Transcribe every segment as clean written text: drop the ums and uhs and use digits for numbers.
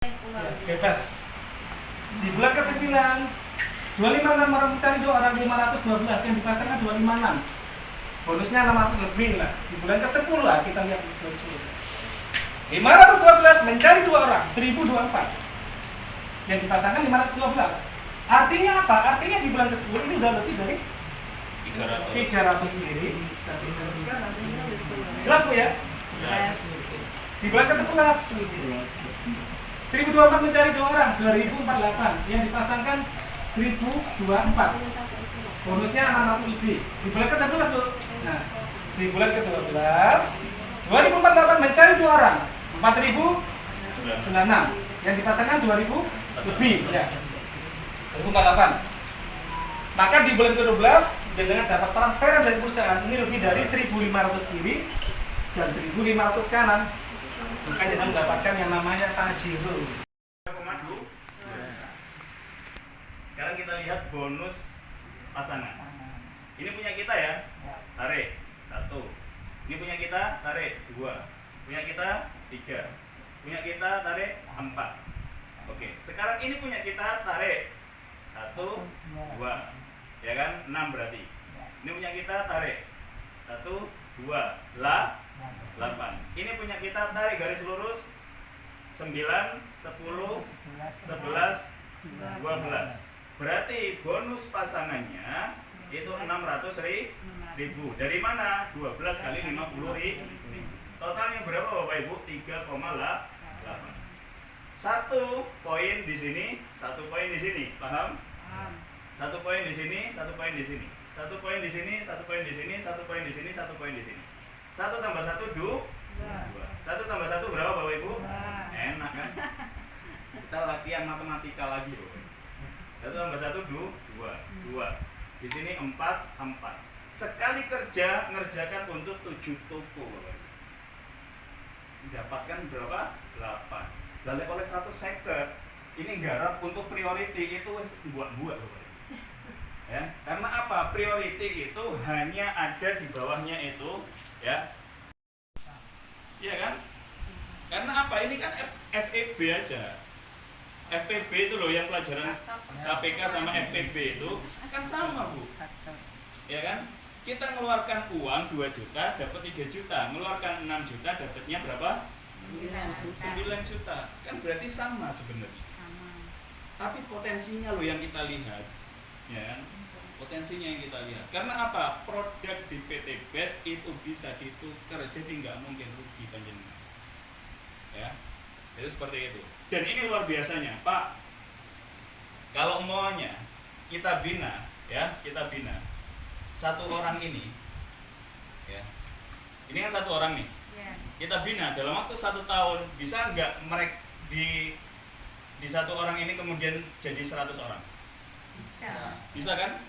Ya, bebas. Di bulan ke-9 256 orang mencari 2 orang 512 yang dipasangkan 256. Bonusnya 600 lebih lah. Di bulan ke-10 lah kita lihat di bulan ke-10. 512 mencari 2 orang 1024. Yang dipasangkan 512. Artinya apa? Artinya di bulan ke-10 ini udah lebih dari 300 sendiri. Jelas Bu ya? Di bulan ke-11 1024 mencari 2 orang 2048 yang dipasangkan 1024. Bonusnya 600 lebih. Di bulan ke-12 tuh. Nah, di bulan ke-12 2048 mencari 2 orang 4096 yang dipasangkan 2000 lebih ya. 2048. Maka di bulan ke-12 dengan dapat transferan dari perusahaan ini lebih dari 1.500 kiri dan 1.500 kanan. Maka kita mendapatkan yang namanya tajiro. Sekarang kita lihat bonus pasangan. Ini punya kita ya, tarik 1. Ini punya kita, tarik 2. Punya kita 3. Punya kita, tarik 4. Oke, sekarang ini punya kita, tarik 1, 2. Ya kan, 6 berarti. Ini punya kita, tarik 1, 2, 8. Ini punya kita, tarik garis lurus 9, 10, 11, 12. Berarti bonus pasangannya itu 600.000. Dari mana? 12 kali 50.000. Totalnya berapa Bapak Ibu? 3,8. 1 poin di sini, 1 poin di sini. Paham? 1 poin di sini, 1 poin di sini. 1 poin di sini, 1 poin di sini, 1 poin di sini, 1 poin di sini. 1 tambah 1 2. 1 tambah 1 berapa Bapak Ibu? Enak kan? Kita latihan matematika lagi Bapak. 1 tambah 1 2. Di sini 4. Sekali kerja ngerjakan untuk 7 toko Bapak. Dapatkan berapa? 8. Lalu oleh 150 ini garap untuk priority itu buat-buat Bapak. Ya, karena apa? Priority itu hanya ada di bawahnya itu ya. Iya kan? Karena apa? Ini kan FEB aja. FPB itu loh yang pelajaran KPK sama FPB itu kan sama Bu. Ya kan? Kita ngeluarkan uang 2 juta dapat 3 juta, ngeluarkan 6 juta dapatnya berapa? 9 juta. Kan berarti sama sebenarnya. Tapi potensinya loh yang kita lihat. Ya kan? Potensinya yang kita lihat. Karena apa? Produk di PT Best itu bisa ditukar, jadi nggak mungkin rugi panjenengan. Ya. Itu seperti itu. Dan ini luar biasanya, Pak. Kalau maunya kita bina, ya, kita bina 1 orang ini, ya. Ini kan 1 orang nih. Kita bina dalam waktu 1 tahun, bisa nggak mereka di 1 orang ini kemudian jadi 100 orang? Bisa kan?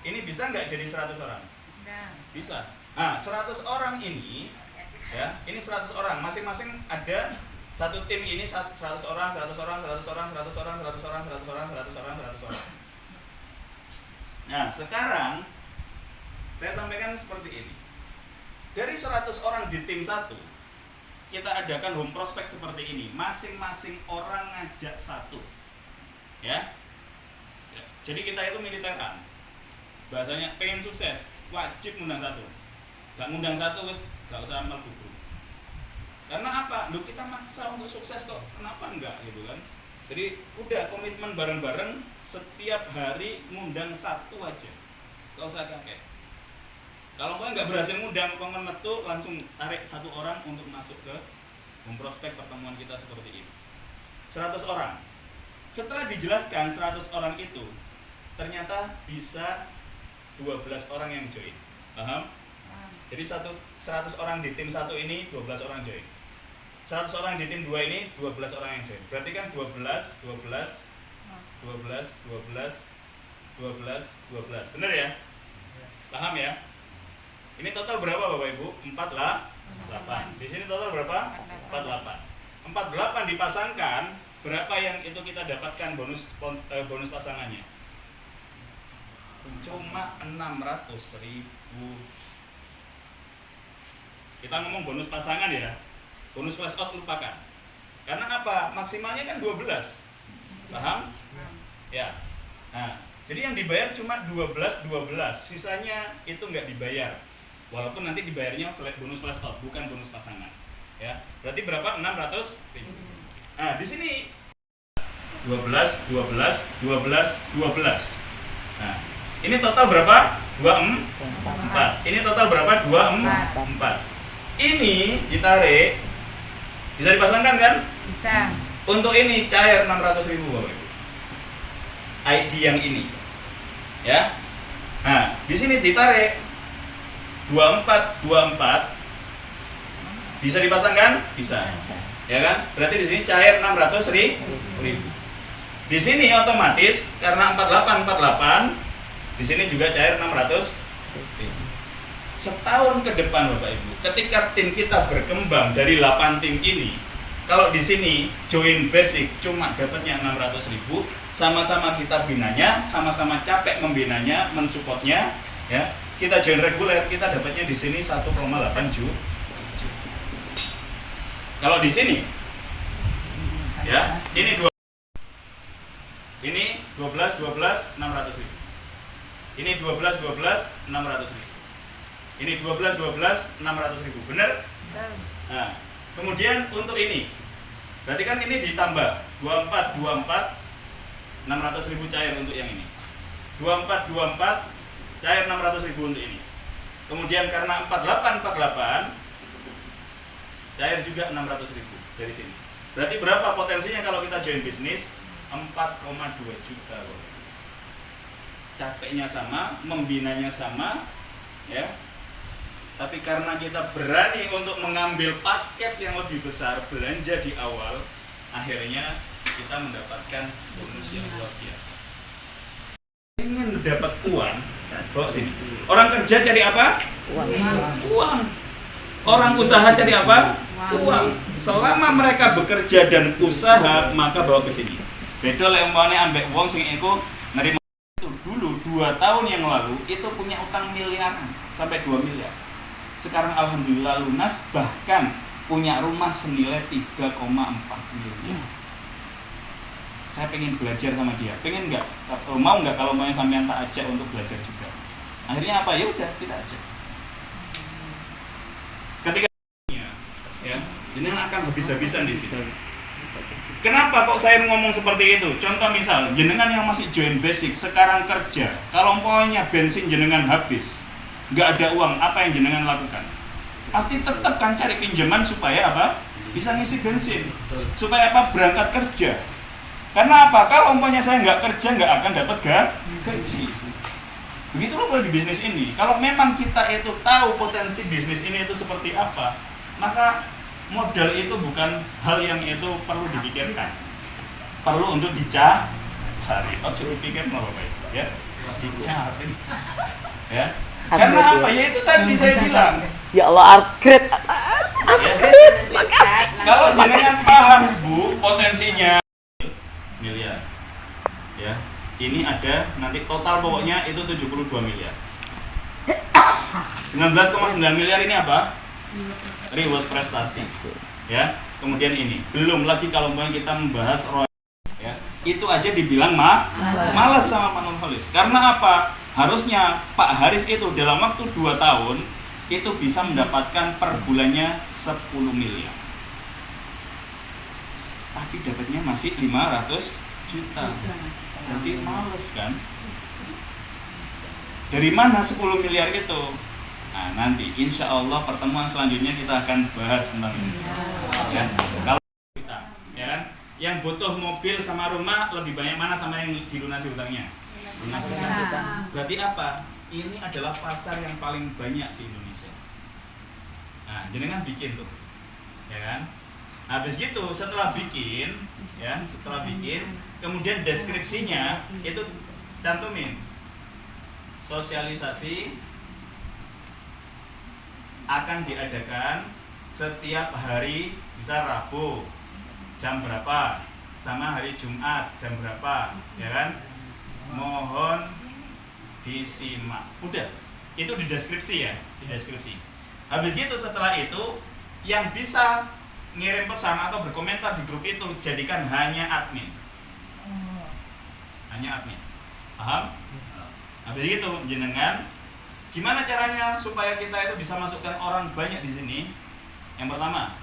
Ini bisa nggak jadi 100 orang? Bisa. Nah, 100 orang ini, ya, ini 100 orang, masing-masing ada satu tim ini 100 orang, 100 orang, 100 orang, 100 orang, 100 orang, 100 orang, 100 orang, 100 orang. Nah, sekarang saya sampaikan seperti ini. Dari 100 orang di tim 1, kita adakan home prospect seperti ini. Masing-masing orang ngajak 1. Ya. Jadi kita itu militeran. Bahasanya pengen sukses, wajib ngundang 1. Gak ngundang 1 wis gak usah amal buku. Karena apa? Loh, kita maksa untuk sukses kok. Kenapa enggak gitu kan? Jadi udah komitmen bareng-bareng, setiap hari ngundang 1 aja. Gak usah kakek. Kalau kalian nggak berhasil ngundang, kongen metu langsung tarik 1 orang untuk masuk ke memprospek pertemuan kita seperti ini. 100 orang. Setelah dijelaskan 100 orang itu, ternyata bisa 12 orang yang join. Paham? Jadi 100 orang di tim 1 ini 12 orang join. 100 orang di tim 2 ini 12 orang yang join. Berarti kan 12. Bener ya? Paham ya? Ini total berapa Bapak Ibu? 48. Di sini total berapa? 48. 48 dipasangkan, berapa yang itu kita dapatkan bonus pasangannya? Cuma 600.000. Kita ngomong bonus pasangan ya. Bonus flash out lupakan. Karena apa? Maksimalnya kan 12. Paham? Ya. Nah, jadi yang dibayar cuma 12, sisanya itu nggak dibayar. Walaupun nanti dibayarnya bonus flash out, bukan bonus pasangan. Ya. Berarti berapa? 600 ribu. Nah, di sini 12. Nah, ini total berapa? 24. Ini total berapa? 24. Ini ditarik, bisa dipasangkan kan? Bisa. Untuk ini cair 600 ribu Bapak Ibu. ID yang ini. Ya. Nah, di sini ditarik 24. Bisa dipasangkan? Bisa. Ya kan? Berarti di sini cair 600 ribu. Di sini otomatis karena 48, di sini juga cair 600 ribu. Setahun ke depan Bapak Ibu, ketika tim kita berkembang dari 8 tim ini, kalau di sini join basic cuma dapatnya 600 ribu, sama-sama kita binanya, sama-sama capek membinanya, mensupportnya, ya. Kita join reguler, kita dapatnya di sini 1,8 juta. Kalau di sini, ya, ini 12, 600 ribu. Ini 12, 600 ribu. Ini 12, 600 ribu. Benar? Nah, kemudian untuk ini, berarti kan ini ditambah 24, 600 ribu cair untuk yang ini. 24, cair 600 ribu untuk ini. Kemudian karena 48, cair juga 600 ribu dari sini. Berarti berapa potensinya kalau kita join bisnis? 4,2 juta. Capeknya sama, membinanya sama, ya. Tapi karena kita berani untuk mengambil paket yang lebih besar, belanja di awal, akhirnya kita mendapatkan bonus yang luar biasa. Ingin mendapat uang, bawa sini. Orang kerja cari apa? Uang. Orang usaha cari apa? Uang. Selama mereka bekerja dan usaha, maka bawa ke sini. Beda lek umpamane ambek wong sing iku nerima itu dulu 2 tahun yang lalu itu punya utang miliaran sampai 2 miliar. Sekarang alhamdulillah lunas, bahkan punya rumah senilai 3,4 miliar. Saya pengen belajar sama dia. Pengen nggak? Mau nggak kalau mau sampean tak ajak untuk belajar juga? Akhirnya apa? Ya udah kita ajak. Ketika ya, jenengan akan habis-habisan di situ. Kenapa kok saya ngomong seperti itu? Contoh misal, jenengan yang masih join basic, sekarang kerja, kalau umpamanya bensin jenengan habis, nggak ada uang, apa yang jenengan lakukan? Pasti tetap kan cari pinjaman supaya apa? Bisa ngisi bensin. Supaya apa? Berangkat kerja. Karena apa? Kalau umpamanya saya nggak kerja, nggak akan dapat gaji. Begitu loh di bisnis ini. Kalau memang kita itu tahu potensi bisnis ini itu seperti apa, maka modal itu bukan hal yang itu perlu dipikirkan, perlu untuk dicari. Oh, cukup pikir loh Bapak Ibu, ya, dicari, ya. Karena apa? Ya itu tadi saya bilang. Ya Allah, upgrade. Makasih. Kalau jenengan paham Bu potensinya miliar, ya. Ini ada nanti total pokoknya itu 72 miliar. 19,9 miliar ini apa? Reward prestasi, ya. Kemudian ini belum lagi kalau kita membahas royalti, ya, itu aja dibilang malas sama Pak Nurholis. Karena apa? Harusnya Pak Haris itu dalam waktu 2 tahun itu bisa mendapatkan per bulannya 10 miliar, tapi dapatnya masih 500 juta. Berarti males kan? Dari mana 10 miliar itu? Nah, nanti insya Allah pertemuan selanjutnya kita akan bahas tentang ini. Ya, kalau kita, ya kan, yang butuh mobil sama rumah lebih banyak mana sama yang dilunasi hutangnya? Lunasi hutang. Berarti apa? Ini adalah pasar yang paling banyak di Indonesia. Nah, jenengan bikin tuh, ya kan? Habis gitu setelah bikin, ya, kemudian deskripsinya itu cantumin sosialisasi akan diadakan setiap hari, bisa Rabu jam berapa, sama hari Jumat jam berapa, ya kan? Mohon disimak. Udah, itu di deskripsi ya, di deskripsi. Habis gitu setelah itu yang bisa ngirim pesan atau berkomentar di grup itu jadikan hanya admin. Hanya admin. Paham? Nah, begitu jenengan. Gimana caranya supaya kita itu bisa masukkan orang banyak di sini? Yang pertama,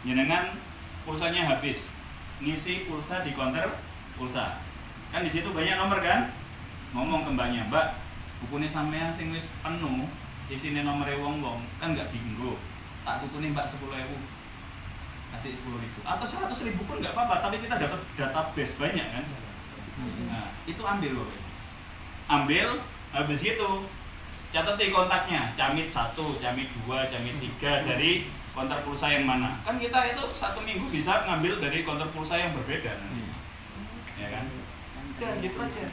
jenengan pulsanya habis, ngisi pulsa di counter pulsa. Kan di situ banyak nomor kan? Ngomong ke mbaknya, "Mbak, bukune sampean sing wis penuh, isine nomere wong-wong, kan enggak dienggo. Tak tukune Mbak 10.000." Kasih 10.000 atau 100.000 pun enggak apa-apa, tapi kita dapat database banyak kan? Nah, itu ambil loh. Ambil, habis itu catati kontaknya, Camit 1, Camit 2, Camit 3 dari konter pulsa yang mana. Kan kita itu 1 minggu bisa ngambil dari konter pulsa yang berbeda nanti. Ya kan? Ya gitu aja.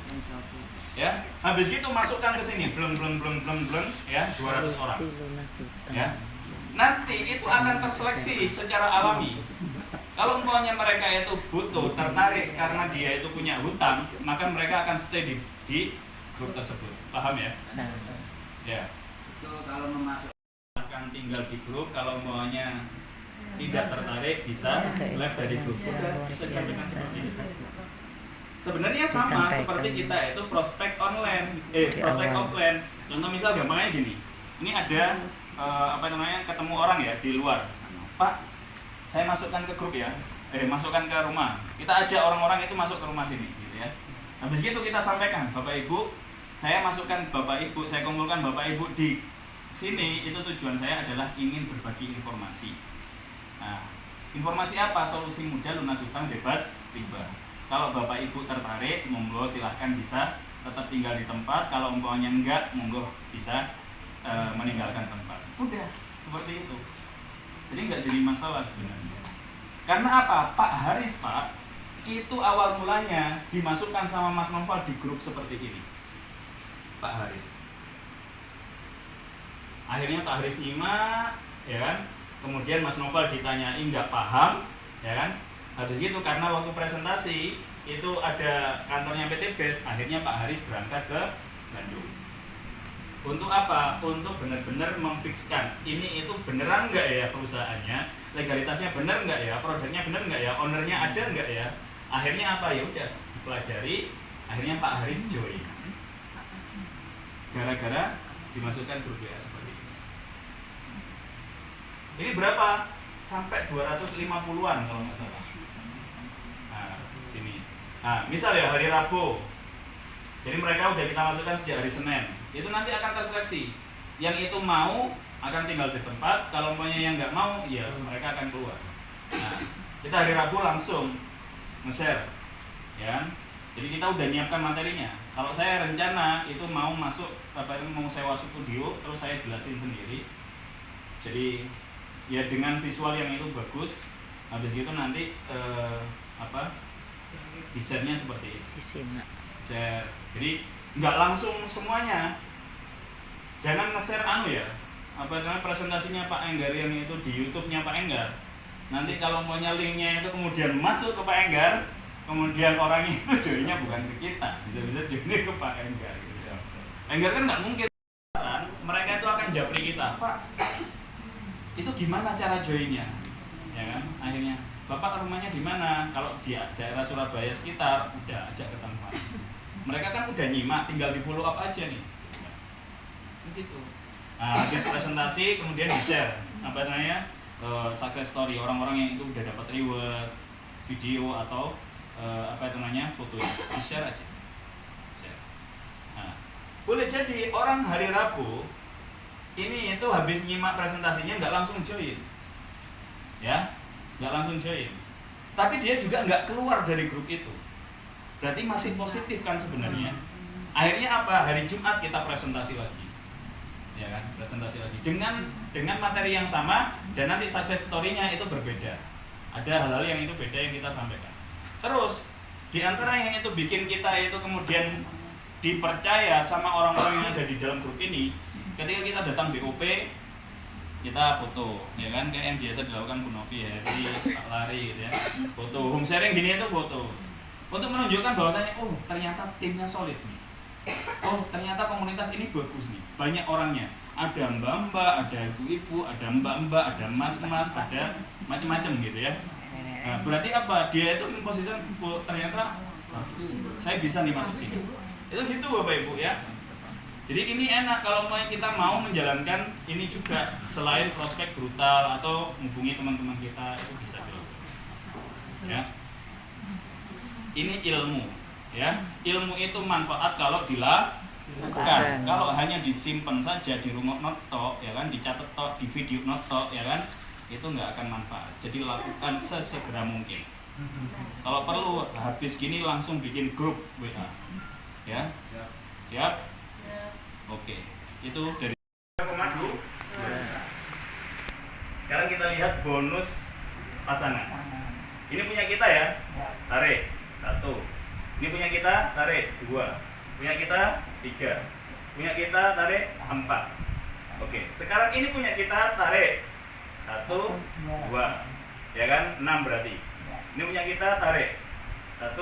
Ya, habis itu masukkan ke sini, bleng ya, 200 orang. Ya. Nanti itu akan terseleksi secara alami. Kalau umpamanya mereka itu butuh, tertarik karena dia itu punya hutang, maka mereka akan stay di grup tersebut. Paham ya? Ya. Itu kalau memasuk Akan tinggal di grup, kalau umpamanya tidak tertarik bisa left dari grup. Udah, bisa disampaikan seperti itu. Sebenarnya sama seperti kita itu prospek online, prospek offline. Contoh misal gampangnya gini. Ini ada ketemu orang ya di luar. Pak, saya masukkan ke grup ya. Masukkan ke rumah. Kita ajak orang-orang itu masuk ke rumah sini gitu ya. Habis itu kita sampaikan, Bapak Ibu, saya masukkan Bapak Ibu, saya kumpulkan Bapak Ibu di sini, itu tujuan saya adalah ingin berbagi informasi. Nah, informasi apa? Solusi mudah lunas hutang bebas riba. Kalau Bapak Ibu tertarik, monggo silahkan bisa tetap tinggal di tempat. Kalau umpamanya enggak, monggo bisa meninggalkan tempat. Udah, seperti itu. Jadi enggak jadi masalah sebenarnya. Karena apa? Pak Haris, Pak, itu awal mulanya dimasukkan sama Mas Noval di grup seperti ini. Pak Haris. Akhirnya Pak Haris nyimak, ya kan? Kemudian Mas Noval ditanyai nggak paham, ya kan? Habis itu karena waktu presentasi itu ada kantornya PT BES, akhirnya Pak Haris berangkat ke Bandung. Untuk apa? Untuk benar-benar memfikskan ini itu beneran nggak ya perusahaannya, legalitasnya bener nggak ya, produknya bener nggak ya, ownernya ada nggak ya. Akhirnya apa? Ya udah dipelajari, akhirnya Pak Haris join. Gara-gara dimasukkan grup WA seperti ini. Ini berapa? Sampai 250-an kalau nggak salah. Nah, sini. Nah, misal ya hari Rabu. Jadi mereka udah kita masukkan sejak hari Senin. Itu nanti akan terseleksi. Yang itu mau akan tinggal di tempat. Kalau umpamanya yang nggak mau, ya mereka akan keluar. Nah, kita hari Rabu langsung nge-share, ya. Jadi kita udah nyiapkan materinya. Kalau saya rencana itu mau masuk, mau sewa studio, terus saya jelasin sendiri. Jadi ya dengan visual yang itu bagus. Habis gitu nanti desainnya seperti itu. Disimak. Share. Jadi nggak langsung semuanya. Jangan nge-share ya. Presentasinya Pak Enggar yang itu di YouTube-nya Pak Enggar. Nanti kalau maunya linknya itu kemudian masuk ke Pak Enggar, kemudian orangnya itu joinnya bukan ke kita, bisa-bisa joinnya ke Pak Enggar. Gitu. Enggar kan nggak mungkin. Mereka itu akan japri kita, Pak. Itu gimana cara joinnya? Ya kan? Akhirnya, Bapak rumahnya di mana? Kalau di daerah Surabaya sekitar, udah ajak ke tempat. Mereka kan udah nyimak, tinggal di follow up aja nih. Begitu. Nah, habis presentasi kemudian di-share success story orang-orang yang itu udah dapat reward, video atau foto di-share aja. Share. Nah, boleh jadi orang hari Rabu ini itu habis nyimak presentasinya nggak langsung join, ya, nggak langsung join. Tapi dia juga nggak keluar dari grup itu, berarti masih positif kan sebenarnya. Akhirnya apa? Hari Jumat kita presentasi lagi, ya kan? Presentasi lagi dengan materi yang sama dan nanti success story-nya itu berbeda. Ada hal-hal yang itu beda yang kita sampaikan. Terus di antara yang itu bikin kita itu kemudian dipercaya sama orang-orang yang ada di dalam grup ini, ketika kita datang BOP, kita foto, ya kan, kayak yang biasa dilakukan Bu Novi ya, di Pak Lari gitu ya, foto, home sharing gini itu foto, untuk menunjukkan bahwasanya, oh ternyata timnya solid nih, oh ternyata komunitas ini bagus nih, banyak orangnya, ada mbak-mbak, ada ibu-ibu, ada mbak-mbak, ada mas-mas, ada macam-macam gitu ya. Nah, berarti apa? Dia itu position ternyata saya bisa nih masuk sini. Itu gitu Bapak Ibu ya. Jadi ini enak kalau kita mau menjalankan ini juga, selain prospek brutal atau menghubungi teman-teman kita itu bisa dilakukan. Ya. Ini ilmu ya. Ilmu itu manfaat kalau dilakukan. Kalau hanya disimpan saja di rumah noto ya kan, dicatat tok, di video noto ya kan, itu nggak akan manfaat. Jadi lakukan sesegera mungkin. Kalau perlu habis gini langsung bikin grup WA. Ya. Siap? Oke, itu dari 2,2. Sekarang kita lihat bonus pasangan. Ini punya kita ya, tarik 1. Ini punya kita, tarik 2. Punya kita 3. Punya kita, tarik 4. Oke, sekarang ini punya kita, tarik 1, 2. Ya kan, 6 berarti. Ini punya kita, tarik 1,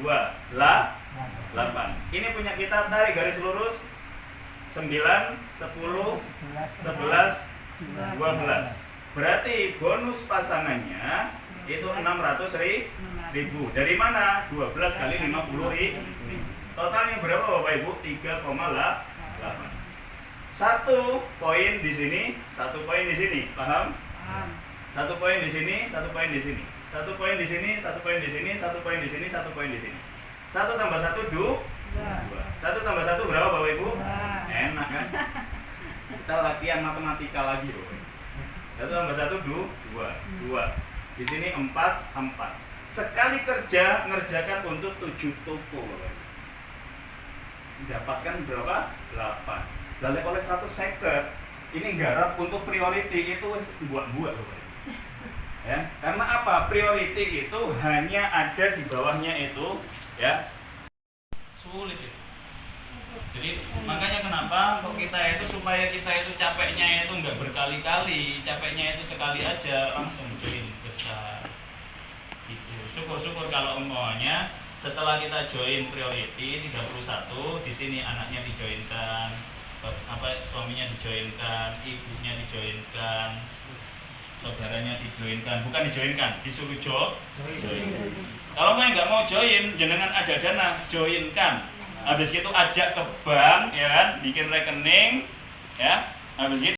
2, 8. Ini punya kita, tarik garis lurus 9, 10, 11, 12. Berarti bonus pasangannya itu 600.000. Dari mana? 12 kali 50.000. Totalnya berapa Bapak Ibu? 3,8. 1 poin di sini, 1 poin di sini. Paham? 1 poin di sini, 1 poin di sini. 1 poin di sini, 1 poin di sini, 1 poin di sini, 1 poin di sini. 1 tambah 1 2. 1 tambah 1 berapa Bapak Ibu? Enak kan? Kita latihan matematika lagi loh. 1 tambah 1 2. Di sini 4. Sekali kerja ngerjakan untuk 7 toko Bapak Ibu. Dapatkan berapa? 8. Lalu oleh 150 ini garap untuk priority itu buat-buat Bapak Ibu. Ya, karena apa? Priority itu hanya ada di bawahnya itu ya. Sulit itu. Jadi makanya kenapa kok kita itu supaya kita itu capeknya itu enggak berkali-kali, capeknya itu sekali aja langsung join besar. Itu syukur-syukur kalau umpamanya setelah kita join priority 31, di sini anaknya dijoinkan, suaminya dijoinkan, ibunya dijoinkan, saudaranya dijoinkan, bukan dijoinkan, disuruh join. Kalau nggak mau join, jenengan ada dana, joinkan. Habis gitu ajak ke bank, ya kan, bikin rekening, ya. Habis gitu